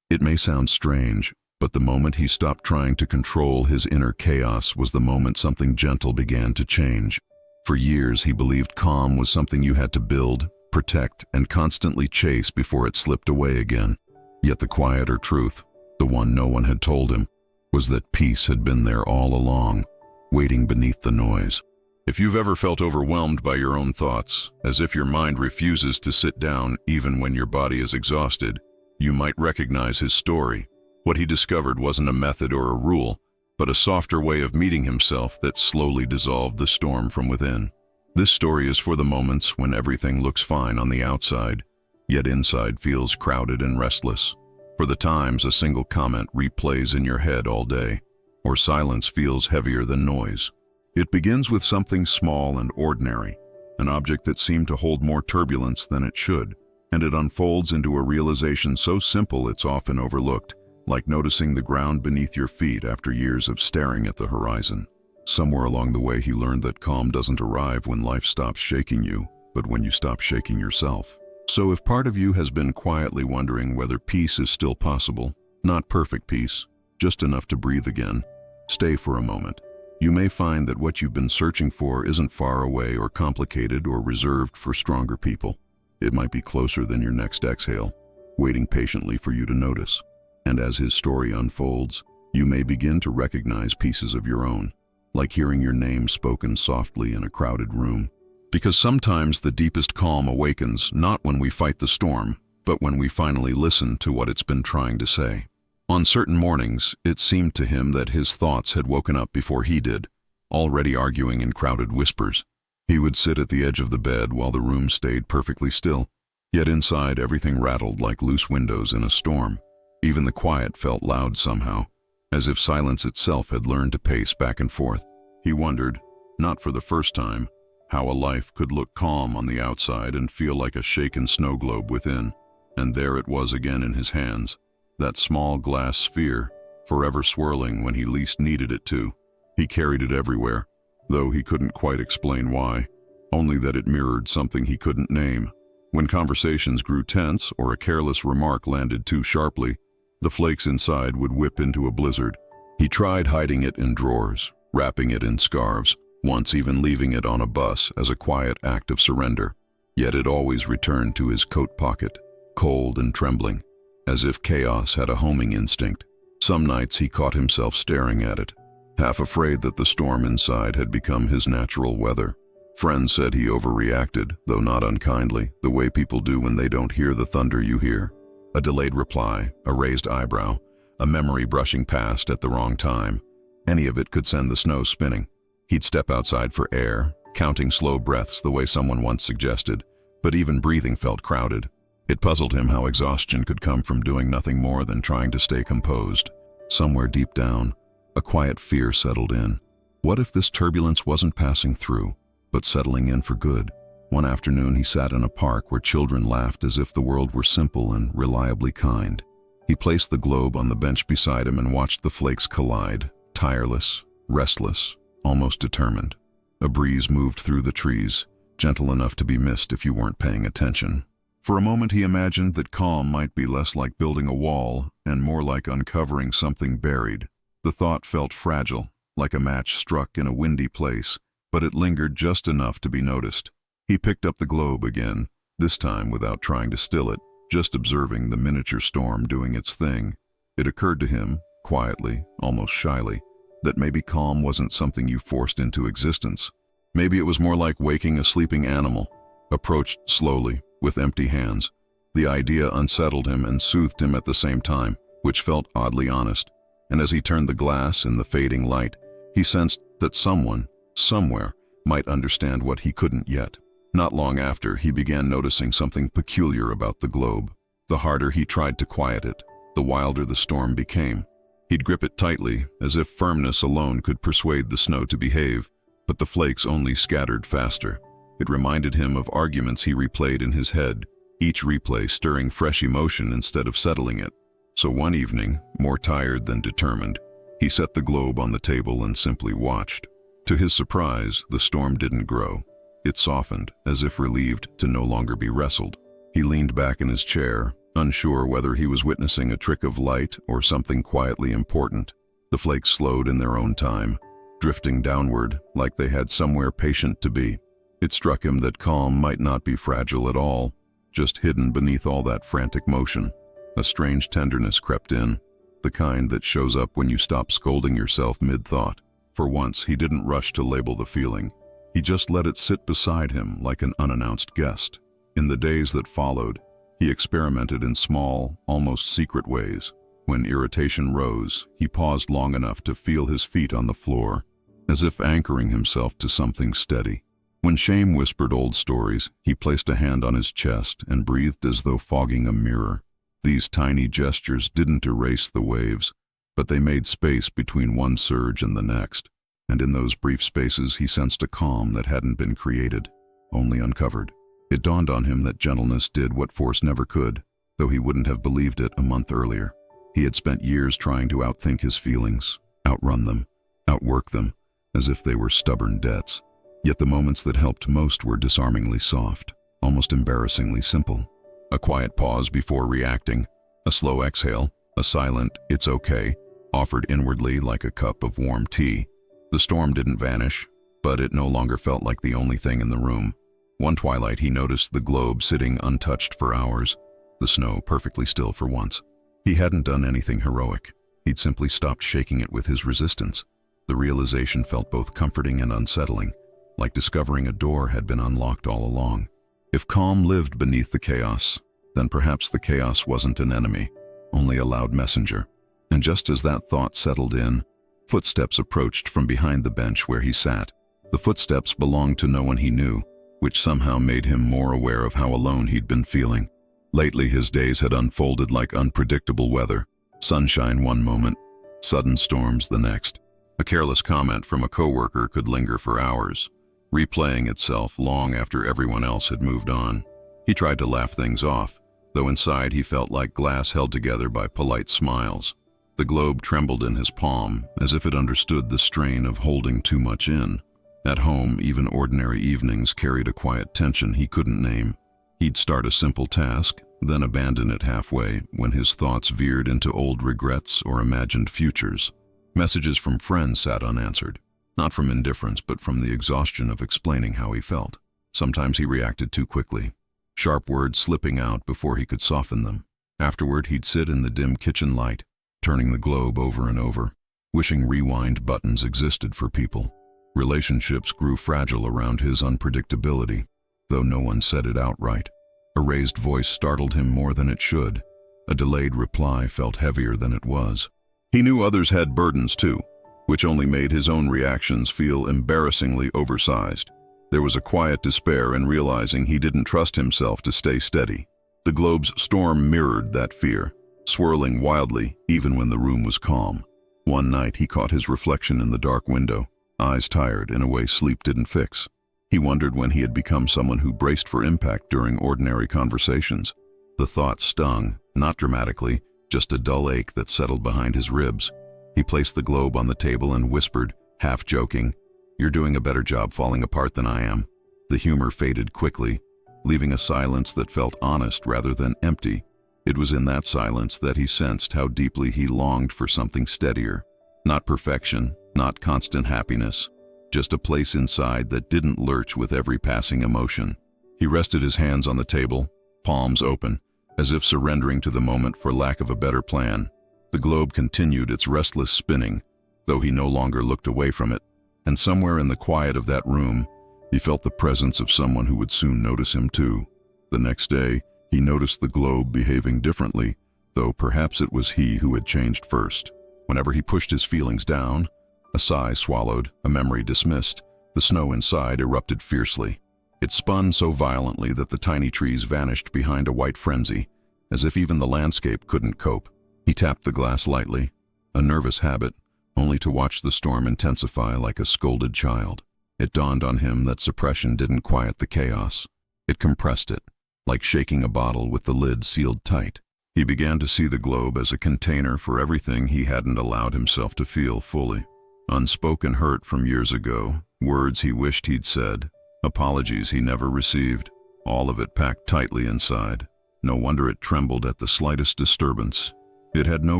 It may sound strange, but the moment he stopped trying to control his inner chaos was the moment something gentle began to change. For years, he believed calm was something you had to build, protect, and constantly chase before it slipped away again. Yet the quieter truth, the one no one had told him, was that peace had been there all along, waiting beneath the noise. If you've ever felt overwhelmed by your own thoughts, as if your mind refuses to sit down even when your body is exhausted, you might recognize his story. What he discovered wasn't a method or a rule, but a softer way of meeting himself that slowly dissolved the storm from within. This story is for the moments when everything looks fine on the outside, yet inside feels crowded and restless. For the times a single comment replays in your head all day, or silence feels heavier than noise. It begins with something small and ordinary, an object that seemed to hold more turbulence than it should, and it unfolds into a realization so simple it's often overlooked, like noticing the ground beneath your feet after years of staring at the horizon. Somewhere along the way he learned that calm doesn't arrive when life stops shaking you, but when you stop shaking yourself. So if part of you has been quietly wondering whether peace is still possible, not perfect peace, just enough to breathe again, stay for a moment. You may find that what you've been searching for isn't far away or complicated or reserved for stronger people. It might be closer than your next exhale, waiting patiently for you to notice. And as his story unfolds, you may begin to recognize pieces of your own, like hearing your name spoken softly in a crowded room. Because sometimes the deepest calm awakens not when we fight the storm, but when we finally listen to what it's been trying to say. On certain mornings, it seemed to him that his thoughts had woken up before he did, already arguing in crowded whispers. He would sit at the edge of the bed while the room stayed perfectly still, yet inside everything rattled like loose windows in a storm. Even the quiet felt loud somehow, as if silence itself had learned to pace back and forth. He wondered, not for the first time, how a life could look calm on the outside and feel like a shaken snow globe within. And there it was again in his hands, that small glass sphere, forever swirling when he least needed it to. He carried it everywhere, though he couldn't quite explain why, only that it mirrored something he couldn't name. When conversations grew tense or a careless remark landed too sharply, the flakes inside would whip into a blizzard. He tried hiding it in drawers, wrapping it in scarves, once even leaving it on a bus as a quiet act of surrender. Yet it always returned to his coat pocket, cold and trembling, as if chaos had a homing instinct. Some nights he caught himself staring at it, half afraid that the storm inside had become his natural weather. Friends said he overreacted, though not unkindly, the way people do when they don't hear the thunder you hear. A delayed reply, a raised eyebrow, a memory brushing past at the wrong time. Any of it could send the snow spinning. He'd step outside for air, counting slow breaths the way someone once suggested, but even breathing felt crowded. It puzzled him how exhaustion could come from doing nothing more than trying to stay composed. Somewhere deep down, a quiet fear settled in. What if this turbulence wasn't passing through, but settling in for good? One afternoon he sat in a park where children laughed as if the world were simple and reliably kind. He placed the globe on the bench beside him and watched the flakes collide, tireless, restless, almost determined. A breeze moved through the trees, gentle enough to be missed if you weren't paying attention. For a moment he imagined that calm might be less like building a wall and more like uncovering something buried. The thought felt fragile, like a match struck in a windy place, but it lingered just enough to be noticed. He picked up the globe again, this time without trying to still it, just observing the miniature storm doing its thing. It occurred to him, quietly, almost shyly, that maybe calm wasn't something you forced into existence. Maybe it was more like waking a sleeping animal, approached slowly, with empty hands. The idea unsettled him and soothed him at the same time, which felt oddly honest. And as he turned the glass in the fading light, he sensed that someone, somewhere, might understand what he couldn't yet. Not long after, he began noticing something peculiar about the globe. The harder he tried to quiet it, the wilder the storm became. He'd grip it tightly, as if firmness alone could persuade the snow to behave, but the flakes only scattered faster. It reminded him of arguments he replayed in his head, each replay stirring fresh emotion instead of settling it. So one evening, more tired than determined, he set the globe on the table and simply watched. To his surprise, the storm didn't grow. It softened, as if relieved to no longer be wrestled. He leaned back in his chair, Unsure whether he was witnessing a trick of light or something quietly important, the flakes slowed in their own time, drifting downward like they had somewhere patient to be. It struck him that calm might not be fragile at all, just hidden beneath all that frantic motion. A strange tenderness crept in, the kind that shows up when you stop scolding yourself mid-thought. For once, he didn't rush to label the feeling. He just let it sit beside him like an unannounced guest. In the days that followed, he experimented in small, almost secret ways. When irritation rose, he paused long enough to feel his feet on the floor, as if anchoring himself to something steady. When shame whispered old stories, he placed a hand on his chest and breathed as though fogging a mirror. These tiny gestures didn't erase the waves, but they made space between one surge and the next. And in those brief spaces, he sensed a calm that hadn't been created, only uncovered. It dawned on him that gentleness did what force never could, though he wouldn't have believed it a month earlier. He had spent years trying to outthink his feelings, outrun them, outwork them, as if they were stubborn debts. Yet the moments that helped most were disarmingly soft, almost embarrassingly simple. A quiet pause before reacting, a slow exhale, a silent "it's okay," offered inwardly like a cup of warm tea. The storm didn't vanish, but it no longer felt like the only thing in the room. One twilight he noticed the globe sitting untouched for hours, the snow perfectly still for once. He hadn't done anything heroic. He'd simply stopped shaking it with his resistance. The realization felt both comforting and unsettling, like discovering a door had been unlocked all along. If calm lived beneath the chaos, then perhaps the chaos wasn't an enemy, only a loud messenger. And just as that thought settled in, footsteps approached from behind the bench where he sat. The footsteps belonged to no one he knew, which somehow made him more aware of how alone he'd been feeling. Lately his days had unfolded like unpredictable weather. Sunshine one moment, sudden storms the next. A careless comment from a coworker could linger for hours, replaying itself long after everyone else had moved on. He tried to laugh things off, though inside he felt like glass held together by polite smiles. The globe trembled in his palm, as if it understood the strain of holding too much in. At home, even ordinary evenings carried a quiet tension he couldn't name. He'd start a simple task, then abandon it halfway when his thoughts veered into old regrets or imagined futures. Messages from friends sat unanswered, not from indifference but from the exhaustion of explaining how he felt. Sometimes he reacted too quickly, sharp words slipping out before he could soften them. Afterward, he'd sit in the dim kitchen light, turning the globe over and over, wishing rewind buttons existed for people. Relationships grew fragile around his unpredictability, though no one said it outright. A raised voice startled him more than it should. A delayed reply felt heavier than it was. He knew others had burdens too, which only made his own reactions feel embarrassingly oversized. There was a quiet despair in realizing he didn't trust himself to stay steady. The globe's storm mirrored that fear, swirling wildly even when the room was calm. One night he caught his reflection in the dark window, eyes tired in a way sleep didn't fix. He wondered when he had become someone who braced for impact during ordinary conversations. The thought stung, not dramatically, just a dull ache that settled behind his ribs. He placed the globe on the table and whispered, half joking, "You're doing a better job falling apart than I am." The humor faded quickly, leaving a silence that felt honest rather than empty. It was in that silence that he sensed how deeply he longed for something steadier. Not perfection, not constant happiness, just a place inside that didn't lurch with every passing emotion. He rested his hands on the table, palms open, as if surrendering to the moment for lack of a better plan. The globe continued its restless spinning, though he no longer looked away from it, and somewhere in the quiet of that room, he felt the presence of someone who would soon notice him too. The next day, he noticed the globe behaving differently, though perhaps it was he who had changed first. Whenever he pushed his feelings down, a sigh swallowed, a memory dismissed, the snow inside erupted fiercely. It spun so violently that the tiny trees vanished behind a white frenzy, as if even the landscape couldn't cope. He tapped the glass lightly, a nervous habit, only to watch the storm intensify like a scolded child. It dawned on him that suppression didn't quiet the chaos. It compressed it, like shaking a bottle with the lid sealed tight. He began to see the globe as a container for everything he hadn't allowed himself to feel fully. Unspoken hurt from years ago, words he wished he'd said, apologies he never received, all of it packed tightly inside. No wonder it trembled at the slightest disturbance. It had no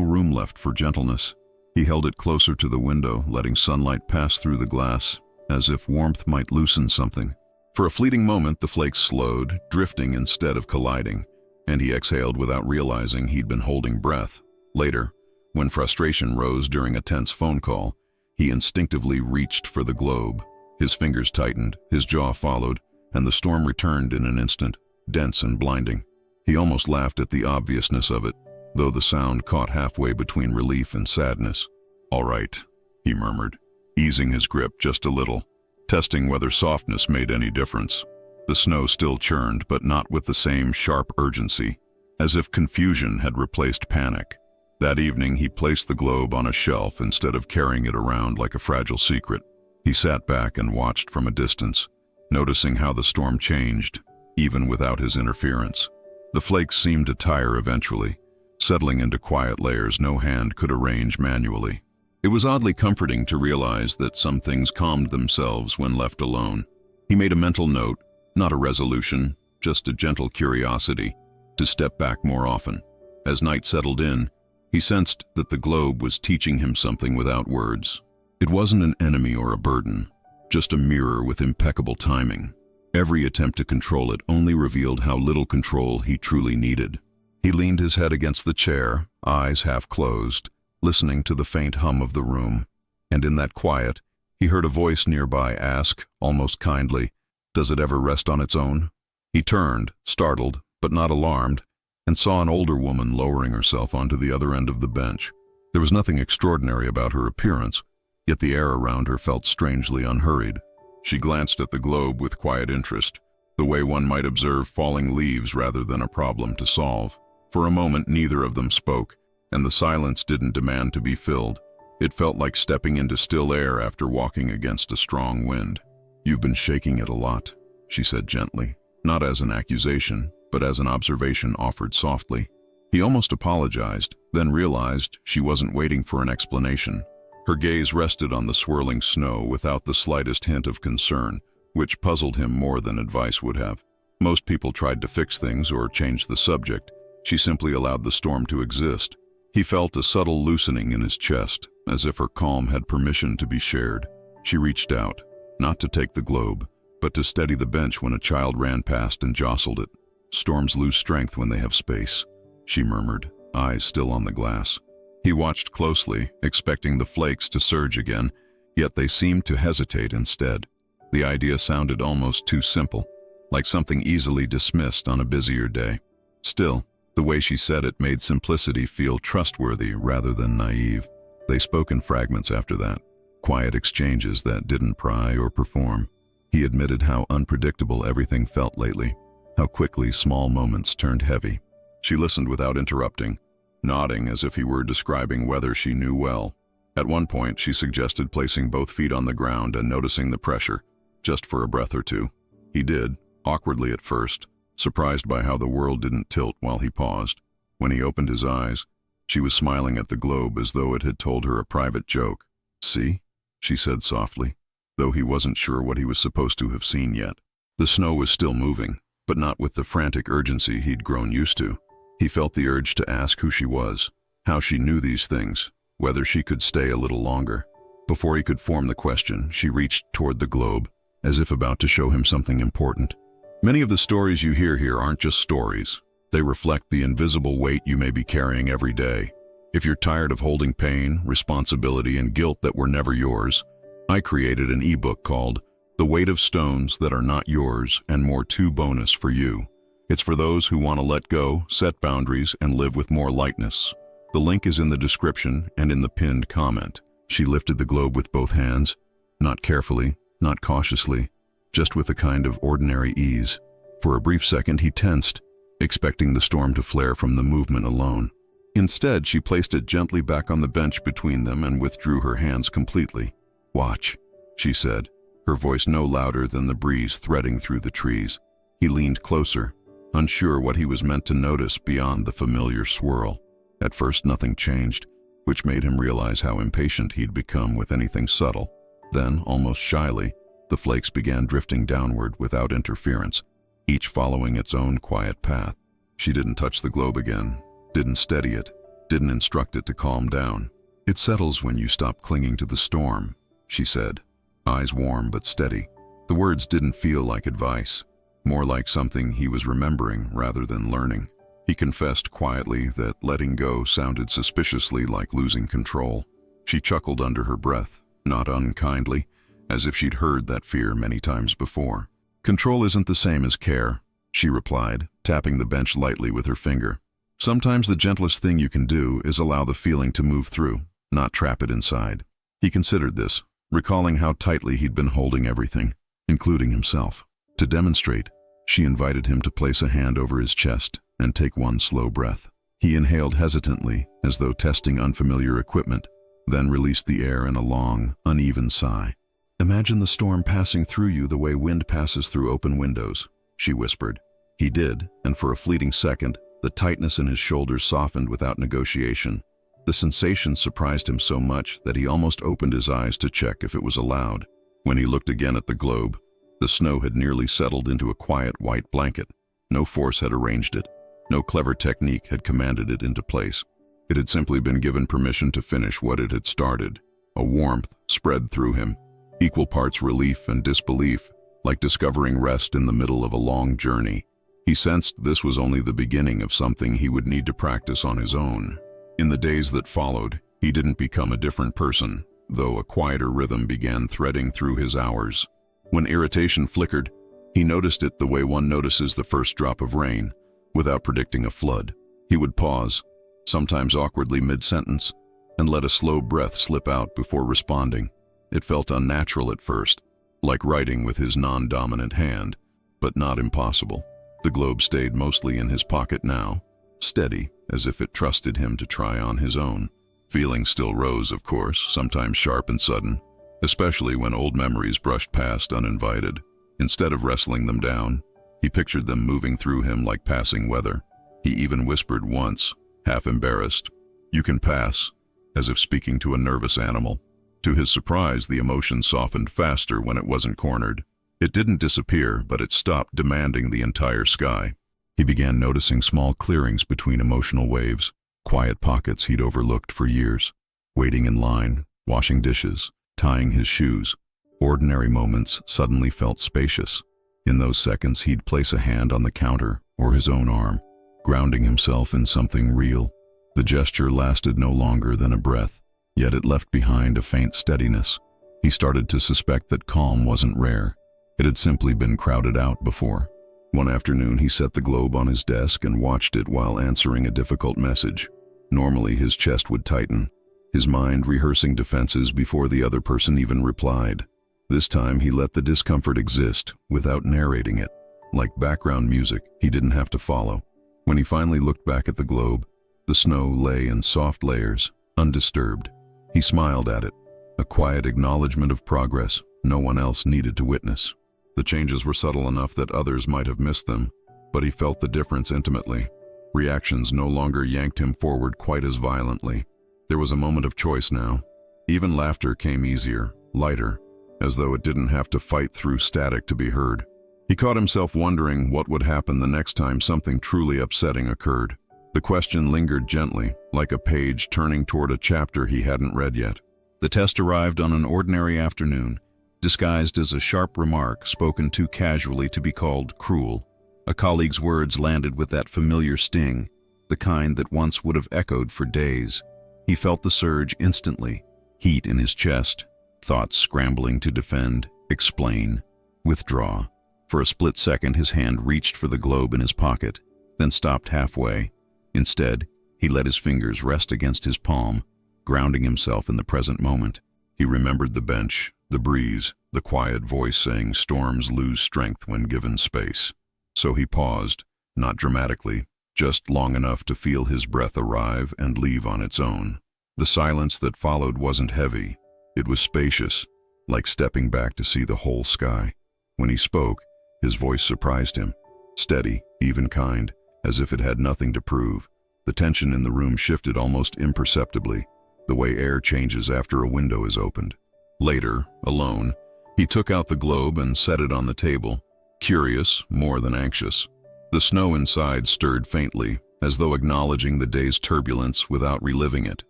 room left for gentleness. He held it closer to the window, letting sunlight pass through the glass, as if warmth might loosen something. For a fleeting moment, the flakes slowed, drifting instead of colliding, and he exhaled without realizing he'd been holding breath. Later, when frustration rose during a tense phone call, he instinctively reached for the globe. His fingers tightened, his jaw followed, and the storm returned in an instant, dense and blinding. He almost laughed at the obviousness of it, though the sound caught halfway between relief and sadness. "All right," he murmured, easing his grip just a little, testing whether softness made any difference. The snow still churned, but not with the same sharp urgency, as if confusion had replaced panic. That evening, he placed the globe on a shelf instead of carrying it around like a fragile secret. He sat back and watched from a distance, noticing how the storm changed, even without his interference. The flakes seemed to tire eventually, settling into quiet layers no hand could arrange manually. It was oddly comforting to realize that some things calmed themselves when left alone. He made a mental note, not a resolution, just a gentle curiosity, to step back more often. As night settled in, he sensed that the globe was teaching him something without words. It wasn't an enemy or a burden, just a mirror with impeccable timing. Every attempt to control it only revealed how little control he truly needed. He leaned his head against the chair, eyes half closed, listening to the faint hum of the room. And in that quiet, he heard a voice nearby ask, almost kindly, "Does it ever rest on its own?" He turned, startled, but not alarmed, and saw an older woman lowering herself onto the other end of the bench. There was nothing extraordinary about her appearance, yet the air around her felt strangely unhurried. She glanced at the globe with quiet interest, the way one might observe falling leaves rather than a problem to solve. For a moment, neither of them spoke, and the silence didn't demand to be filled. It felt like stepping into still air after walking against a strong wind. "You've been shaking it a lot," she said gently, not as an accusation, but as an observation offered softly. He almost apologized, then realized she wasn't waiting for an explanation. Her gaze rested on the swirling snow without the slightest hint of concern, which puzzled him more than advice would have. Most people tried to fix things or change the subject. She simply allowed the storm to exist. He felt a subtle loosening in his chest, as if her calm had permission to be shared. She reached out, not to take the globe, but to steady the bench when a child ran past and jostled it. "Storms lose strength when they have space," she murmured, eyes still on the glass. He watched closely, expecting the flakes to surge again, yet they seemed to hesitate instead. The idea sounded almost too simple, like something easily dismissed on a busier day. Still, the way she said it made simplicity feel trustworthy rather than naive. They spoke in fragments after that, quiet exchanges that didn't pry or perform. He admitted how unpredictable everything felt lately, how quickly small moments turned heavy. She listened without interrupting, nodding as if he were describing weather she knew well. At one point, she suggested placing both feet on the ground and noticing the pressure, just for a breath or two. He did, awkwardly at first, surprised by how the world didn't tilt while he paused. When he opened his eyes, she was smiling at the globe as though it had told her a private joke. "See?" she said softly, though he wasn't sure what he was supposed to have seen yet. The snow was still moving, but not with the frantic urgency he'd grown used to. He felt the urge to ask who she was, how she knew these things, whether she could stay a little longer. Before he could form the question, she reached toward the globe, as if about to show him something important. Many of the stories you hear here aren't just stories. They reflect the invisible weight you may be carrying every day. If you're tired of holding pain, responsibility, and guilt that were never yours, I created an ebook called "The Weight of Stones That Are Not Yours and More Too Bonus for You." It's for those who want to let go, set boundaries, and live with more lightness. The link is in the description and in the pinned comment. She lifted the globe with both hands, not carefully, not cautiously, just with a kind of ordinary ease. For a brief second he tensed, expecting the storm to flare from the movement alone. Instead, she placed it gently back on the bench between them and withdrew her hands completely. "Watch," she said, her voice no louder than the breeze threading through the trees. He leaned closer, unsure what he was meant to notice beyond the familiar swirl. At first nothing changed, which made him realize how impatient he'd become with anything subtle. Then, almost shyly, the flakes began drifting downward without interference, each following its own quiet path. She didn't touch the globe again, didn't steady it, didn't instruct it to calm down. "It settles when you stop clinging to the storm," she said, eyes warm but steady. The words didn't feel like advice, more like something he was remembering rather than learning. He confessed quietly that letting go sounded suspiciously like losing control. She chuckled under her breath, not unkindly, as if she'd heard that fear many times before. "Control isn't the same as care," she replied, tapping the bench lightly with her finger. "Sometimes the gentlest thing you can do is allow the feeling to move through, not trap it inside." He considered this, recalling how tightly he'd been holding everything, including himself. To demonstrate, she invited him to place a hand over his chest and take one slow breath. He inhaled hesitantly, as though testing unfamiliar equipment, then released the air in a long, uneven sigh. "Imagine the storm passing through you the way wind passes through open windows," she whispered. He did, and for a fleeting second, the tightness in his shoulders softened without negotiation. The sensation surprised him so much that he almost opened his eyes to check if it was allowed. When he looked again at the globe, the snow had nearly settled into a quiet white blanket. No force had arranged it. No clever technique had commanded it into place. It had simply been given permission to finish what it had started. A warmth spread through him, equal parts relief and disbelief, like discovering rest in the middle of a long journey. He sensed this was only the beginning of something he would need to practice on his own. In the days that followed, he didn't become a different person, though a quieter rhythm began threading through his hours. When irritation flickered, he noticed it the way one notices the first drop of rain, without predicting a flood. He would pause, sometimes awkwardly mid-sentence, and let a slow breath slip out before responding. It felt unnatural at first, like writing with his non-dominant hand, but not impossible. The globe stayed mostly in his pocket now, steady, as if it trusted him to try on his own. Feelings still rose, of course, sometimes sharp and sudden, especially when old memories brushed past uninvited. Instead of wrestling them down, he pictured them moving through him like passing weather. He even whispered once, half embarrassed, "You can pass," as if speaking to a nervous animal. To his surprise, the emotion softened faster when it wasn't cornered. It didn't disappear, but it stopped demanding the entire sky. He began noticing small clearings between emotional waves, quiet pockets he'd overlooked for years. Waiting in line, washing dishes, tying his shoes. Ordinary moments suddenly felt spacious. In those seconds, he'd place a hand on the counter or his own arm, grounding himself in something real. The gesture lasted no longer than a breath, yet it left behind a faint steadiness. He started to suspect that calm wasn't rare. It had simply been crowded out before. One afternoon, he set the globe on his desk and watched it while answering a difficult message. Normally, his chest would tighten, his mind rehearsing defenses before the other person even replied. This time, he let the discomfort exist without narrating it. Like background music, he didn't have to follow. When he finally looked back at the globe, the snow lay in soft layers, undisturbed. He smiled at it, a quiet acknowledgement of progress no one else needed to witness. The changes were subtle enough that others might have missed them, but he felt the difference intimately. Reactions no longer yanked him forward quite as violently. There was a moment of choice now. Even laughter came easier, lighter, as though it didn't have to fight through static to be heard. He caught himself wondering what would happen the next time something truly upsetting occurred. The question lingered gently, like a page turning toward a chapter he hadn't read yet. The test arrived on an ordinary afternoon, disguised as a sharp remark spoken too casually to be called cruel. A colleague's words landed with that familiar sting, the kind that once would have echoed for days. He felt the surge instantly, heat in his chest, thoughts scrambling to defend, explain, withdraw. For a split second, his hand reached for the globe in his pocket, then stopped halfway. Instead, he let his fingers rest against his palm, grounding himself in the present moment. He remembered the bench, the breeze, the quiet voice saying storms lose strength when given space. So he paused, not dramatically, just long enough to feel his breath arrive and leave on its own. The silence that followed wasn't heavy. It was spacious, like stepping back to see the whole sky. When he spoke, his voice surprised him, steady, even kind, as if it had nothing to prove. The tension in the room shifted almost imperceptibly, the way air changes after a window is opened. Later, alone, he took out the globe and set it on the table, curious more than anxious. The The snow inside stirred faintly, as though acknowledging the day's turbulence without reliving it.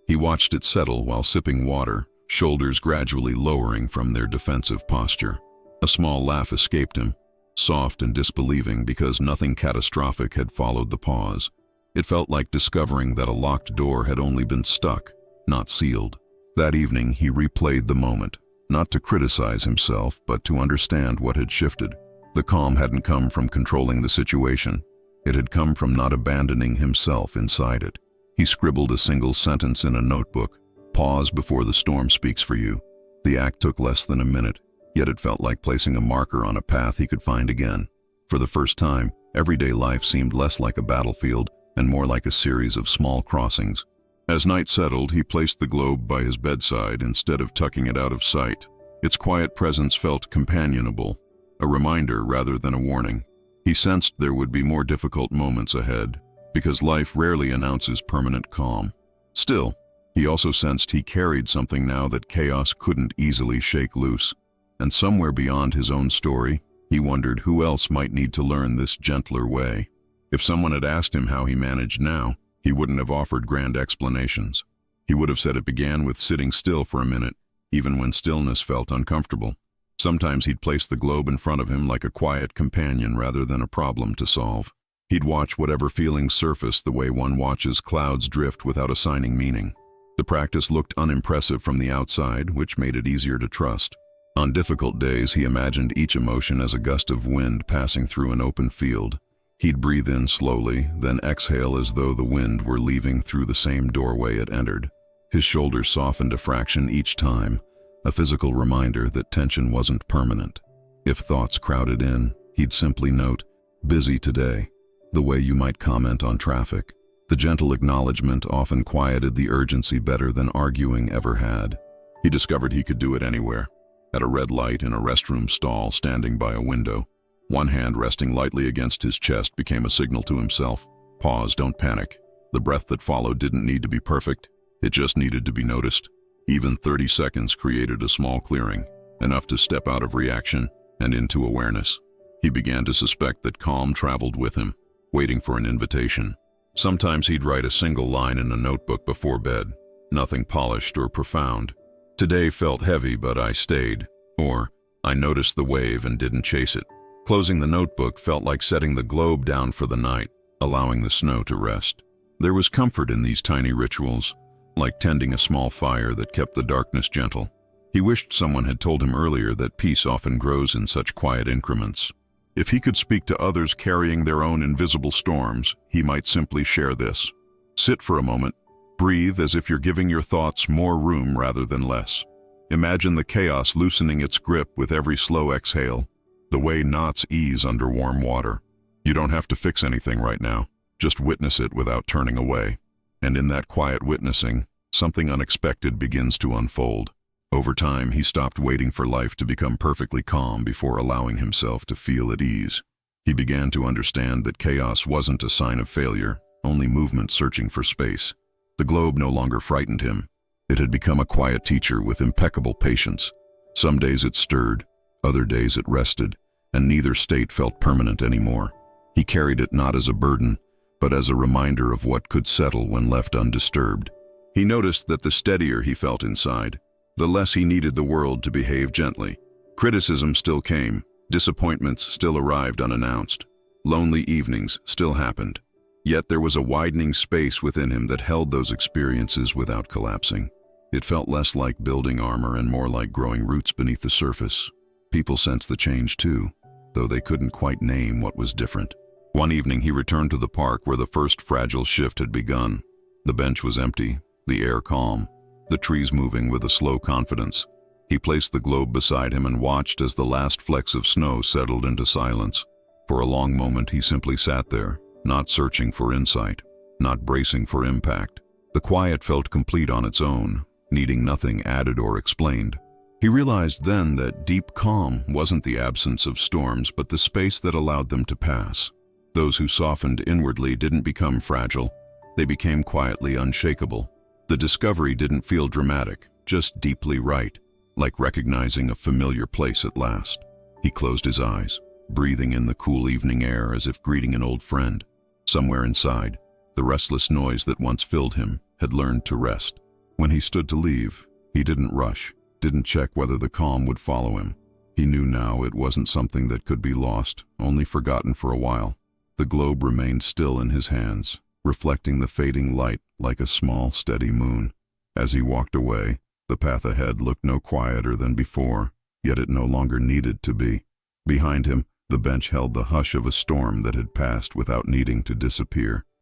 He watched it settle while sipping water, shoulders gradually lowering from their defensive posture. A small laugh escaped him, soft and disbelieving because nothing catastrophic had followed the pause. It felt like discovering that a locked door had only been stuck, not sealed. That evening he replayed the moment, not to criticize himself, but to understand what had shifted. The calm hadn't come from controlling the situation. It had come from not abandoning himself inside it. He scribbled a single sentence in a notebook. Pause before the storm speaks for you. The act took less than a minute, yet it felt like placing a marker on a path he could find again. For the first time, everyday life seemed less like a battlefield and more like a series of small crossings. As night settled, he placed the globe by his bedside instead of tucking it out of sight. Its quiet presence felt companionable, a reminder rather than a warning. He sensed there would be more difficult moments ahead, because life rarely announces permanent calm. Still, he also sensed he carried something now that chaos couldn't easily shake loose. And somewhere beyond his own story, he wondered who else might need to learn this gentler way. If someone had asked him how he managed now, he wouldn't have offered grand explanations. He would have said it began with sitting still for a minute, even when stillness felt uncomfortable. Sometimes he'd place the globe in front of him like a quiet companion rather than a problem to solve. He'd watch whatever feelings surface the way one watches clouds drift without assigning meaning. The practice looked unimpressive from the outside, which made it easier to trust. On difficult days, he imagined each emotion as a gust of wind passing through an open field. He'd breathe in slowly, then exhale as though the wind were leaving through the same doorway it entered. His shoulders softened a fraction each time, a physical reminder that tension wasn't permanent. If thoughts crowded in, he'd simply note, "Busy today," the way you might comment on traffic. The gentle acknowledgement often quieted the urgency better than arguing ever had. He discovered he could do it anywhere. At a red light in a restroom stall standing by a window. One hand resting lightly against his chest became a signal to himself. Pause, don't panic. The breath that followed didn't need to be perfect. It just needed to be noticed. Even 30 seconds created a small clearing, enough to step out of reaction and into awareness. He began to suspect that calm traveled with him, waiting for an invitation. Sometimes he'd write a single line in a notebook before bed, nothing polished or profound. "Today felt heavy, but I stayed," or "I noticed the wave and didn't chase it." Closing the notebook felt like setting the globe down for the night, allowing the snow to rest. There was comfort in these tiny rituals, like tending a small fire that kept the darkness gentle. He wished someone had told him earlier that peace often grows in such quiet increments. If he could speak to others carrying their own invisible storms, he might simply share this. Sit for a moment. Breathe as if you're giving your thoughts more room rather than less. Imagine the chaos loosening its grip with every slow exhale, the way knots ease under warm water. You don't have to fix anything right now. Just witness it without turning away. And in that quiet witnessing, something unexpected begins to unfold. Over time, he stopped waiting for life to become perfectly calm before allowing himself to feel at ease. He began to understand that chaos wasn't a sign of failure, only movement searching for space. The globe no longer frightened him. It had become a quiet teacher with impeccable patience. Some days it stirred, other days it rested, and neither state felt permanent anymore. He carried it not as a burden, but as a reminder of what could settle when left undisturbed. He noticed that the steadier he felt inside, the less he needed the world to behave gently. Criticism still came, disappointments still arrived unannounced, lonely evenings still happened. Yet there was a widening space within him that held those experiences without collapsing. It felt less like building armor and more like growing roots beneath the surface. People sensed the change too, though they couldn't quite name what was different. One evening he returned to the park where the first fragile shift had begun. The bench was empty, the air calm, the trees moving with a slow confidence. He placed the globe beside him and watched as the last flecks of snow settled into silence. For a long moment he simply sat there, not searching for insight, not bracing for impact. The quiet felt complete on its own, needing nothing added or explained. He realized then that deep calm wasn't the absence of storms, but the space that allowed them to pass. Those who softened inwardly didn't become fragile. They became quietly unshakable. The discovery didn't feel dramatic, just deeply right, like recognizing a familiar place at last. He closed his eyes. breathing in the cool evening air as if greeting an old friend. Somewhere inside, the restless noise that once filled him had learned to rest. When he stood to leave, he didn't rush, didn't check whether the calm would follow him. He knew now it wasn't something that could be lost, only forgotten for a while. The globe remained still in his hands, reflecting the fading light like a small, steady moon. As he walked away, the path ahead looked no quieter than before, yet it no longer needed to be. Behind him, the bench held the hush of a storm that had passed without needing to disappear.